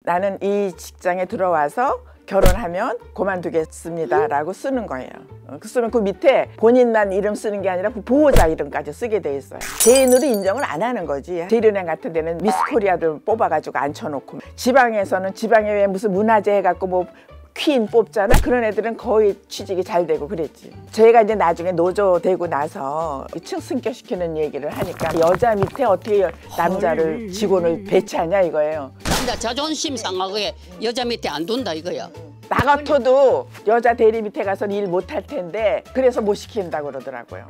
나는 이 직장에 들어와서 결혼하면 그만두겠습니다 라고 쓰는 거예요. 쓰면 그 밑에 본인만 이름 쓰는 게 아니라 그 보호자 이름까지 쓰게 돼 있어요. 개인으로 인정을 안 하는 거지. 제일은행 같은 데는 미스 코리아들 뽑아가지고 앉혀놓고, 지방에서는 지방에 왜 무슨 문화재 해갖고 뭐 퀸 뽑잖아. 그런 애들은 거의 취직이 잘 되고 그랬지. 저희가 이제 나중에 노조 되고 나서 승격시키는 얘기를 하니까 여자 밑에 어떻게 남자를 직원을 배치하냐 이거예요. 진짜 자존심 상하게 여자 밑에 안 둔다 이거야. 나 같아도 여자 대리 밑에 가서 일 못할 텐데 그래서 못 시킨다고 그러더라고요.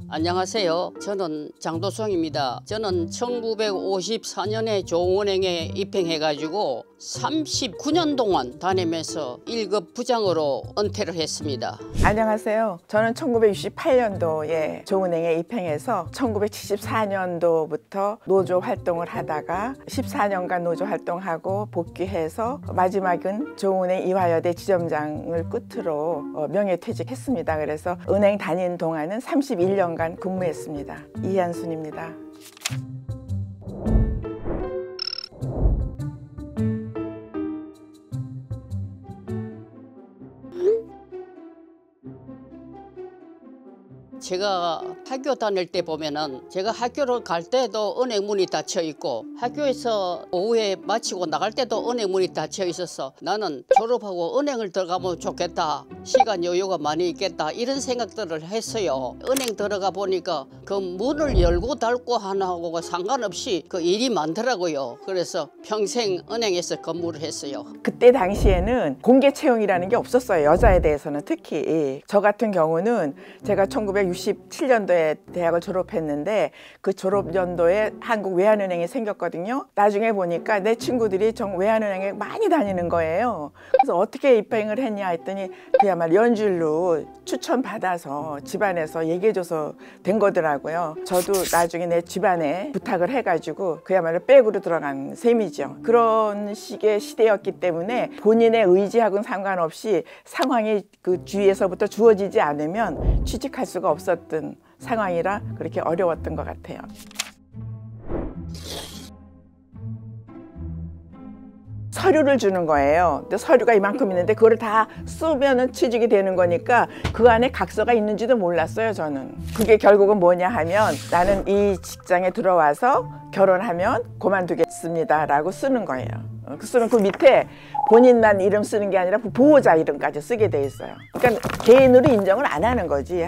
안녕하세요. 저는 장도성입니다. 저는 1954년에 조은행에 입행해가지고 39년 동안 다니면서 1급 부장으로 은퇴를 했습니다. 안녕하세요. 저는 1968년도에 조은행에 입행해서 1974년도부터 노조 활동을 하다가 14년간 노조 활동하고 복귀해서 마지막은 조은행 이화여대 지점장을 끝으로 명예퇴직했습니다. 그래서 은행 다닌 동안은 31년간 근무했습니다. 이한순입니다. 제가 학교 다닐 때 보면은 제가 학교를 갈 때도 은행 문이 닫혀 있고 학교에서 오후에 마치고 나갈 때도 은행 문이 닫혀 있어서 나는 졸업하고 은행을 들어가면 좋겠다. 시간 여유가 많이 있겠다. 이런 생각들을 했어요. 은행 들어가 보니까 그 문을 열고 닫고 하나하고 상관없이 그 일이 많더라고요. 그래서 평생 은행에서 근무를 했어요. 그때 당시에는 공개 채용이라는 게 없었어요. 여자에 대해서는 특히. 저 같은 경우는 제가 1967년도에 대학을 졸업했는데 그 졸업 연도에 한국 외환은행이 생겼거든요. 나중에 보니까 내 친구들이 외환은행에 많이 다니는 거예요. 그래서 어떻게 입행을 했냐 했더니 그야말로 연줄로 추천받아서 집안에서 얘기해줘서 된 거더라고요. 저도 나중에 내 집안에 부탁을 해가지고 그야말로 백으로 들어간 셈이죠. 그런 식의 시대였기 때문에 본인의 의지하고는 상관없이 상황이 그 주위에서부터 주어지지 않으면 취직할 수가 없었던 상황이라 그렇게 어려웠던 것 같아요. 서류를 주는 거예요. 근데 서류가 이만큼 있는데 그거를 다 쓰면은 취직이 되는 거니까 그 안에 각서가 있는지도 몰랐어요, 저는. 그게 결국은 뭐냐 하면 나는 이 직장에 들어와서 결혼하면 그만두겠습니다 라고 쓰는 거예요. 쓰면 그 밑에 본인만 이름 쓰는 게 아니라 그 보호자 이름까지 쓰게 돼 있어요. 그러니까 개인으로 인정을 안 하는 거지.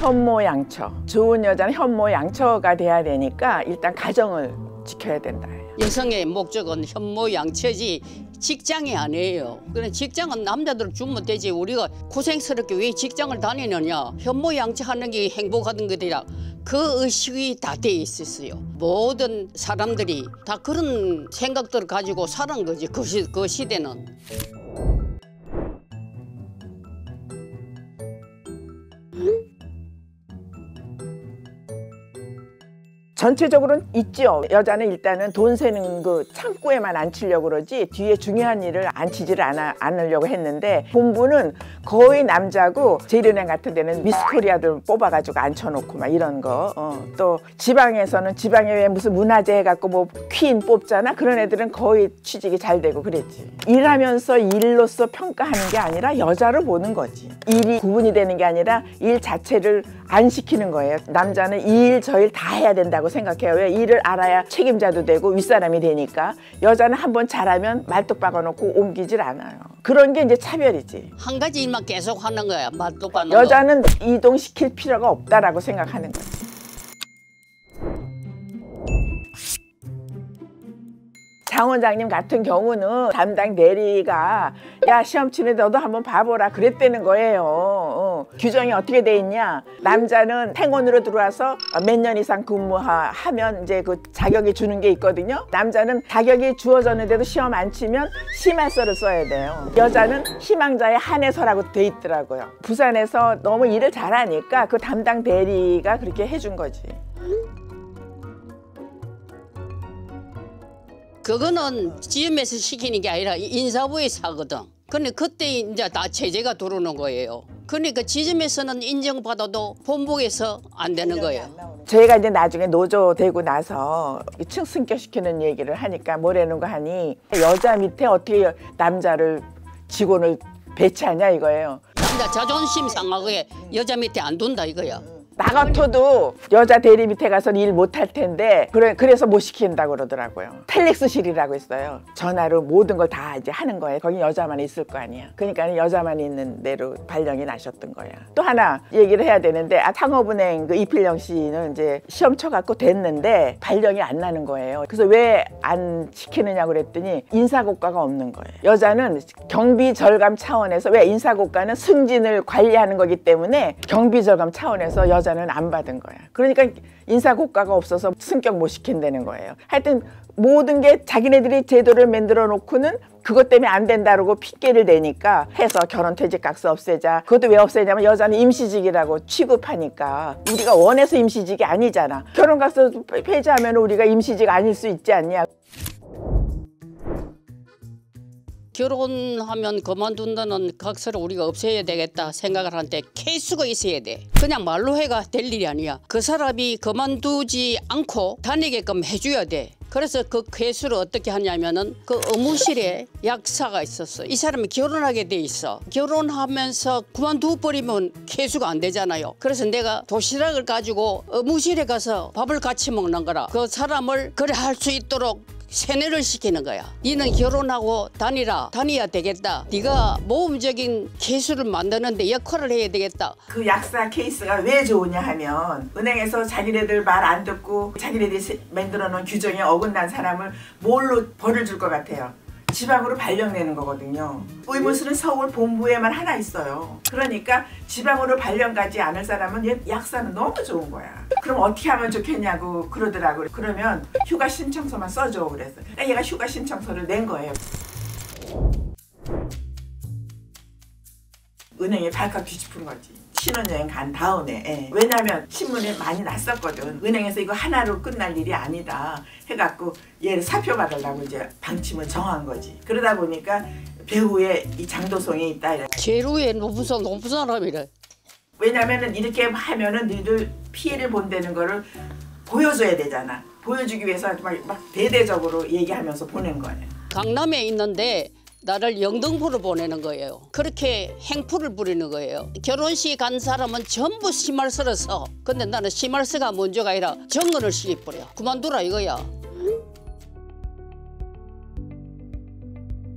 현모양처. 좋은 여자는 현모양처가 돼야 되니까 일단 가정을 지켜야 된다. 여성의 목적은 현모양처지 직장이 아니에요. 그래 직장은 남자들 주면 되지. 우리가 고생스럽게 왜 직장을 다니느냐. 현모양처하는 게 행복하던 것이라 그 의식이 다 돼 있었어요. 모든 사람들이 다 그런 생각들을 가지고 살은 거지. 그 시대는. 전체적으로는 있죠. 여자는 일단은 돈 세는 그 창고에만 앉히려고 그러지 뒤에 중요한 일을 앉히지를 않으려고 했는데 본부는 거의 남자고 제일은행 같은 데는 미스 코리아들 뽑아가지고 앉혀놓고 막 이런 거. 또 지방에서는 지방에 왜 무슨 문화재 해갖고 뭐 퀸 뽑잖아. 그런 애들은 거의 취직이 잘 되고 그랬지. 일하면서 일로서 평가하는 게 아니라 여자를 보는 거지. 일이 구분이 되는 게 아니라 일 자체를 안 시키는 거예요. 남자는 이 일 저 일 다 해야 된다고 생각해요. 왜? 일을 알아야 책임자도 되고 윗사람이 되니까. 여자는 한번 잘하면 말뚝 박아놓고 옮기질 않아요. 그런 게 이제 차별이지. 한 가지 일만 계속 하는 거야. 말뚝 박는 거. 여자는 이동시킬 필요가 없다라고 생각하는 거지. 장 원장님 같은 경우는 담당 대리가 야 시험 치는데 너도 한번 봐보라 그랬다는 거예요. 규정이 어떻게 돼 있냐. 남자는 행원으로 들어와서 몇 년 이상 근무하면 이제 그 자격이 주는 게 있거든요. 남자는 자격이 주어졌는데도 시험 안 치면 심할서를 써야 돼요. 여자는 희망자에 한해서라고 돼 있더라고요. 부산에서 너무 일을 잘하니까 그 담당 대리가 그렇게 해준 거지. 그거는 지음에서 시키는 게 아니라 인사부에서 하거든. 근데 그때 이제 다 체제가 들어오는 거예요. 그러니까 지점에서는 인정받아도 본부에서 안 되는 거예요. 저희가 이제 나중에 노조 되고 나서 층 승격시키는 얘기를 하니까 뭐라는 거 하니 여자 밑에 어떻게 남자를 직원을 배치하냐 이거예요. 남자 자존심 상하게 여자 밑에 안 둔다 이거야. 나 같아도 여자 대리 밑에 가서는 일 못할 텐데 그래서 못 시킨다고 그러더라고요. 텔렉스실이라고 있어요. 전화로 모든 걸 다 이제 하는 거예요. 거기 여자만 있을 거 아니야. 그러니까 여자만 있는 대로 발령이 나셨던 거야. 또 하나 얘기를 해야 되는데 상업은행 그 이필영 씨는 이제 시험 쳐갖고 됐는데 발령이 안 나는 거예요. 그래서 왜 안 시키느냐고 그랬더니 인사고과가 없는 거예요. 여자는 경비 절감 차원에서 왜 인사고과는 승진을 관리하는 거기 때문에 경비 절감 차원에서 여자는 안 받은 거야. 그러니까 인사고과가 없어서 승격 못 시킨다는 거예요. 하여튼 모든 게 자기네들이 제도를 만들어 놓고는 그것 때문에 안 된다고 핑계를 대니까 해서 결혼퇴직각서 없애자. 그것도 왜 없애냐면 여자는 임시직이라고 취급하니까 우리가 원해서 임시직이 아니잖아. 결혼각서 폐지하면 우리가 임시직 아닐 수 있지 않냐. 결혼하면 그만둔다는 각서를 우리가 없애야 되겠다 생각을 하는데 케이스가 있어야 돼. 그냥 말로 해가 될 일이 아니야. 그 사람이 그만두지 않고 다니게끔 해줘야 돼. 그래서 그 케이스를 어떻게 하냐면은 그 의무실에 약사가 있었어. 이 사람이 결혼하게 돼 있어. 결혼하면서 그만두 버리면 케이스가 안 되잖아요. 그래서 내가 도시락을 가지고 의무실에 가서 밥을 같이 먹는 거라. 그 사람을 그래 할 수 있도록 세뇌를 시키는 거야. 니는 결혼하고 다녀야 되겠다. 네가 모험적인 케이스를 만드는데 역할을 해야 되겠다. 그 약사 케이스가 왜 좋으냐 하면 은행에서 자기네들 말 안 듣고 자기네들이 만들어 놓은 규정에 어긋난 사람을 뭘로 벌을 줄 것 같아요? 지방으로 발령내는 거거든요. 의무실은 서울 본부에만 하나 있어요. 그러니까 지방으로 발령 가지 않을 사람은 약사는 너무 좋은 거야. 그럼 어떻게 하면 좋겠냐고 그러더라고요. 그러면 휴가 신청서만 써줘 그래서 얘가 휴가 신청서를 낸 거예요. 은행에 발칵 뒤집은 거지. 신혼여행 간 다음에. 왜냐하면 신문에 많이 났었거든. 은행에서 이거 하나로 끝날 일이 아니다 해갖고 얘를 사표받으려고 이제 방침을 정한 거지. 그러다 보니까 배후에 이 장도성이 있다. 제루에 높은 사람이래. 왜냐면은 이렇게 하면은 너희들 피해를 본다는 거를 보여줘야 되잖아. 보여주기 위해서 막 대대적으로 얘기하면서 보낸 거예요. 강남에 있는데 나를 영등포로 보내는 거예요. 그렇게 행포를 부리는 거예요. 결혼식 간 사람은 전부 심할서를 써. 근데 나는 심할서가 문제가 아니라 정근을 시켜버려. 그만두라 이거야.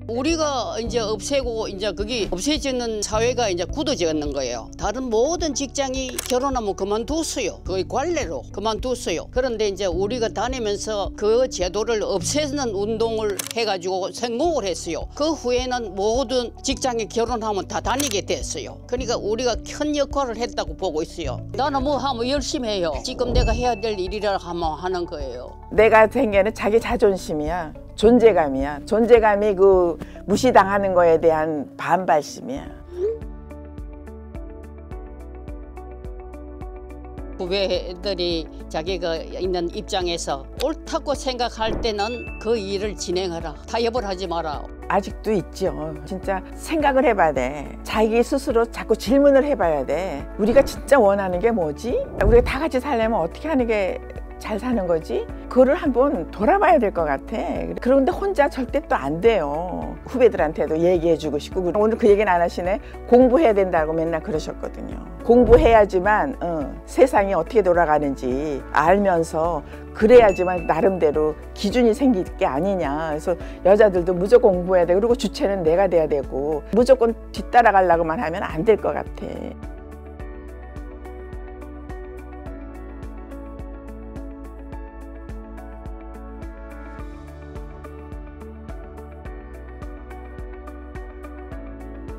우리가 이제 없애고 이제 그게 없애지는 사회가 이제 굳어지는 거예요. 다른 모든 직장이 결혼하면 그만뒀어요. 거의 관례로 그만뒀어요. 그런데 이제 우리가 다니면서 그 제도를 없애는 운동을 해가지고 성공을 했어요. 그 후에는 모든 직장이 결혼하면 다 다니게 됐어요. 그러니까 우리가 큰 역할을 했다고 보고 있어요. 나는 뭐 하면 열심히 해요. 지금 내가 해야 될 일이라 하면 하는 거예요. 내가 생각에는 자기 자존심이야. 존재감이야. 존재감이 그 무시당하는 거에 대한 반발심이야. 후배들이 자기가 있는 입장에서 옳다고 생각할 때는 그 일을 진행하라. 타협을 하지 마라. 아직도 있죠. 진짜 생각을 해봐야 돼. 자기 스스로 자꾸 질문을 해봐야 돼. 우리가 진짜 원하는 게 뭐지? 우리가 다 같이 살려면 어떻게 하는 게 잘 사는 거지? 그거를 한번 돌아봐야 될 것 같아. 그런데 혼자 절대 또 안 돼요. 후배들한테도 얘기해주고 싶고. 오늘 그 얘기는 안 하시네. 공부해야 된다고 맨날 그러셨거든요. 공부해야지만 세상이 어떻게 돌아가는지 알면서 그래야지만 나름대로 기준이 생길 게 아니냐. 그래서 여자들도 무조건 공부해야 되고 그리고 주체는 내가 돼야 되고 무조건 뒤따라가려고만 하면 안 될 것 같아.